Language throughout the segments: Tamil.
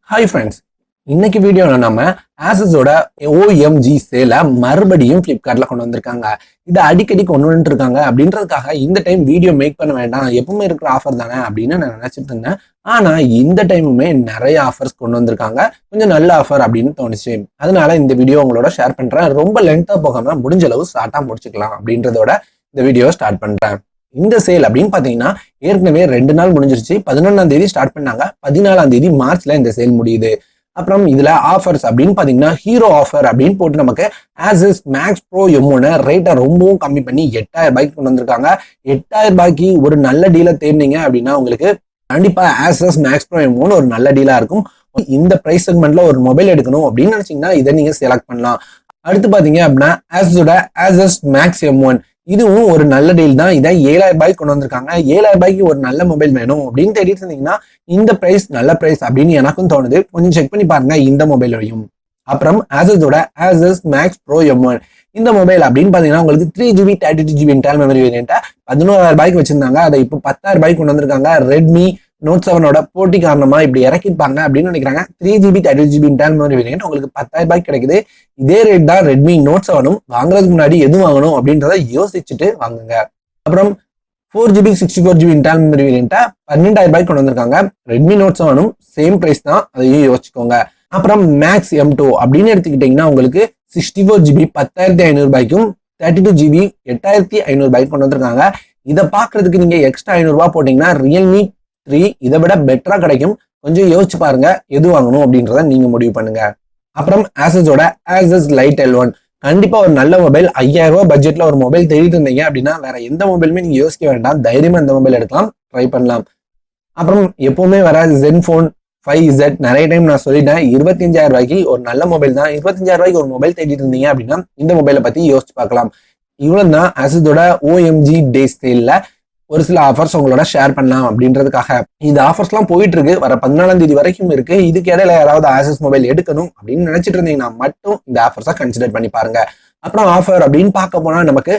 ஹாய் ஃப்ரெண்ட்ஸ், இன்னைக்கு வீடியோவில் நம்ம ஆசஸோட OMG சேலை மறுபடியும் ஃப்ளிப்கார்ட்ல கொண்டு வந்திருக்காங்க. இதை அடிக்கடி கொண்டு வந்துட்டு இருக்காங்க அப்படின்றதுக்காக இந்த டைம் வீடியோ மேக் பண்ண வேண்டாம், எப்பவுமே இருக்கிற ஆஃபர் தானே அப்படின்னு நான் நினைச்சிட்டு இருந்தேன். ஆனா இந்த டைமுமே நிறைய ஆஃபர்ஸ் கொண்டு வந்திருக்காங்க, கொஞ்சம் நல்ல ஆஃபர் அப்படின்னு தோணுச்சு. அதனால இந்த வீடியோ உங்களோட ஷேர் பண்றேன். ரொம்ப லென்த்தா போகாம முடிஞ்ச அளவு ஷார்ட்டா முடிச்சுக்கலாம் அப்படின்றதோட இந்த வீடியோ ஸ்டார்ட் பண்றேன். இந்த சேல் அப்படின்னு பாத்தீங்கன்னா ஏற்கனவே 2 நாள் முடிஞ்சிருச்சு. 11ஆம் தேதி ஸ்டார்ட் பண்ணாங்க, 14ஆம் தேதி மார்ச்ல இந்த சேல் முடியுது. அப்புறம் இதுல ஆஃபர்ஸ் அப்படின்னு பாத்தீங்கன்னா ஹீரோ ஆஃபர் அப்படின்னு போட்டு நமக்கு ஆசஸ் மேக்ஸ் ப்ரோ M1 ரேட்டை ரொம்பவும் கம்மி பண்ணி 8000 ரூபாய்க்கு கொண்டு வந்திருக்காங்க. 8000 ரூபாய்க்கு ஒரு நல்ல டீலை தேடினீங்க அப்படின்னா உங்களுக்கு கண்டிப்பா ஆசஸ் மேக்ஸ் ப்ரோ M1 ஒரு நல்ல டீலா இருக்கும். இந்த பிரைஸ் செக்மெண்ட்ல ஒரு மொபைல் எடுக்கணும் அப்படின்னு நினைச்சீங்கன்னா இதை நீங்க செலக்ட் பண்ணலாம். அடுத்து பாத்தீங்க அப்படின்னா ஆசஸோட ஆசஸ் மேக்ஸ் M1 இதுவும் ஒரு நல்ல டீல் தான். இதை 7000 ரூபாய்க்கு கொண்டு வந்திருக்காங்க. 7000 ரூபாய்க்கு ஒரு நல்ல மொபைல் வேணும் அப்படின்னு தேடிட்டு இருந்தீங்கன்னா இந்த பிரைஸ் நல்ல பிரைஸ் அப்படின்னு எனக்கும் தோணுது. கொஞ்சம் செக் பண்ணி பாருங்க இந்த மொபைலையும். அப்புறம் ஆசஸோட ஆசஸ் மேக்ஸ் ப்ரோ M1 இந்த மொபைல் அப்படின்னு பாத்தீங்கன்னா உங்களுக்கு 3GB 32GB இன்டர்னல் மெமரி வேரியன்ட்டை 11000 ரூபாய்க்கு வச்சிருந்தாங்க. அதை இப்போ 10000 ரூபாய்க்கு கொண்டு வந்திருக்காங்க. ரெட்மி நோட் 7ஓட போட்டி காரணமா இப்படி இறக்கிருப்பாங்க அப்படின்னு நினைக்கிறாங்க. 3GB 32GB internal memory variant உங்களுக்கு 10000 ரூபாய்க்கு கிடைக்குது. இதே ரேட் தான் ரெட்மி நோட் 7ம். வாங்குறதுக்கு முன்னாடி எது வாங்கணும் அப்படின்றத யோசிச்சுட்டு வாங்குங்க. அப்புறம் 4GB 64GB இன்டர்னல் மெமரி வேரியன்ட்டை 12000 ரூபாய்க்கு கொண்டு வந்திருக்காங்க. ரெட்மி நோட் 7ம் சேம் பிரைஸ் தான், அதையும் யோசிச்சுக்கோங்க. அப்புறம் மேக்ஸ் M2 அப்படின்னு எடுத்துக்கிட்டீங்கன்னா உங்களுக்கு 64GB 10500 ரூபாய்க்கும் 32GB 8500 ரூபாய்க்கு கொண்டு வந்திருக்காங்க. இதை பாக்குறதுக்கு நீங்க எக்ஸ்ட்ரா 500 ரூபாய் போட்டீங்கன்னா ரியல்மி 3 இதை விட பெட்டரா கிடைக்கும். கொஞ்சம் யோசிச்சு பாருங்க எது வாங்கணும் அப்படின்றத நீங்க முடிவு பண்ணுங்க. அப்புறம் ஆசஸோட ஆசஸ் லைட் L1 கண்டிப்பா ஒரு நல்ல மொபைல். 5000 ரூபாய் பட்ஜெட்ல ஒரு மொபைல் தேடிட்டு இருந்தீங்க அப்படின்னா வேற எந்த மொபைலுமே நீங்க யோசிக்க வேண்டாம், தைரியமா இந்த மொபைல் எடுக்கலாம், ட்ரை பண்ணலாம். அப்புறம் எப்பவுமே வர ZenFone 5Z நிறைய டைம் நான் சொல்லிட்டேன், 25000 ரூபாய்க்கு ஒரு நல்ல மொபைல் தான். 25000 ரூபாய்க்கு ஒரு மொபைல் தேடிட்டு இருந்தீங்க அப்படின்னா இந்த மொபைலை பத்தி யோசிச்சு பார்க்கலாம். இவ்வளவு தான் ஆசஸோட OMG டே சேல்ல ஒரு சில ஆஃபர்ஸ் உங்களோட ஷேர் பண்ணலாம் அப்படின்றதுக்காக. இந்த ஆஃபர்ஸ் எல்லாம் போயிட்டு இருக்கு, வர 14ஆம் தேதி வரைக்கும் இருக்கு. இதுக்கு இடையில யாராவது ஆசஸ் மொபைல் எடுக்கணும் அப்படின்னு நினைச்சிட்டு இருந்தீங்கன்னா மட்டும் இந்த ஆஃபர்ஸை கன்சிடர் பண்ணி பாருங்க. அப்புறம் ஆஃபர் அப்படின்னு பார்க்க போனா நமக்கு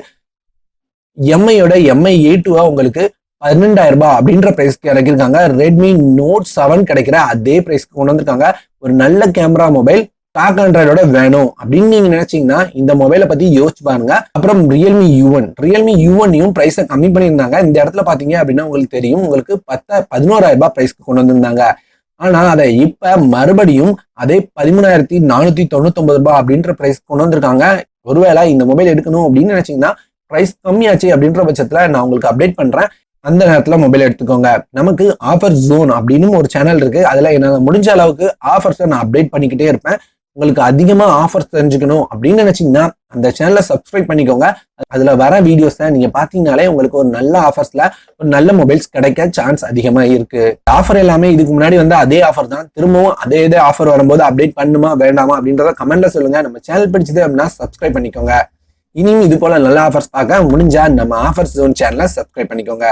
MIயோட MI A2 உங்களுக்கு 12000 ரூபாய் அப்படின்ற பிரைஸ்க்கு இறக்கிருக்காங்க. ரெட்மி நோட் 7 கிடைக்கிற அதே பிரைஸ்க்கு கொண்டு வந்திருக்காங்க. ஒரு நல்ல கேமரா மொபைல் டாக் ஆண்ட்ராய்டோட வேணும் அப்படின்னு நீங்க நினைச்சீங்கன்னா இந்த மொபைலை பத்தி யோசிச்சு பாருங்க. அப்புறம் ரியல்மி U1 பிரைஸை கம்மி பண்ணியிருந்தாங்க. இந்த இடத்துல பாத்தீங்க அப்படின்னா உங்களுக்கு தெரியும், உங்களுக்கு 11,000 ரூபாய் பிரைஸ்க்கு கொண்டு வந்திருந்தாங்க. ஆனா அதை இப்ப மறுபடியும் அதே 13,499 ரூபாய் அப்படின்ற பிரைஸ் கொண்டு வந்திருக்காங்க. ஒருவேளை இந்த மொபைல் எடுக்கணும் அப்படின்னு நினைச்சீங்கன்னா பிரைஸ் கம்மியாச்சு அப்படின்ற பட்சத்துல நான் உங்களுக்கு அப்டேட் பண்றேன், அந்த நேரத்துல மொபைல் எடுத்துக்கோங்க. நமக்கு ஆஃபர் ஜோன் அப்படின்னு ஒரு சேனல் இருக்கு, அதுல என்னால முடிஞ்ச அளவுக்கு ஆஃபர்ஸை நான் அப்டேட் பண்ணிக்கிட்டே இருப்பேன். உங்களுக்கு அதிகமா ஆஃபர்ஸ் தெரிஞ்சுக்கணும் அப்படின்னு நினைச்சீங்கன்னா அந்த சேனலை சப்ஸ்கிரைப் பண்ணிக்கோங்க. அதுல வர வீடியோஸை நீங்க பாத்தீங்கன்னாலே உங்களுக்கு ஒரு நல்ல ஆஃபர்ஸ்ல ஒரு நல்ல மொபைல்ஸ் கிடைக்க சான்ஸ் அதிகமா இருக்கு. ஆஃபர் எல்லாமே இதுக்கு முன்னாடி வந்து அதே ஆஃபர் தான், திரும்பவும் அதே ஆஃபர் வரும்போது அப்டேட் பண்ணுமா வேண்டாமா அப்படின்றத கமெண்ட்ல சொல்லுங்க. நம்ம சேனல் பிடிச்சது அப்படின்னா சப்ஸ்கிரைப் பண்ணிக்கோங்க. இனியும் இது போல நல்ல ஆஃபர்ஸ் பார்க்க முடிஞ்சா நம்ம ஆஃபர்ஸ் ஜோன் சேனலை சப்ஸ்கிரைப் பண்ணிக்கோங்க.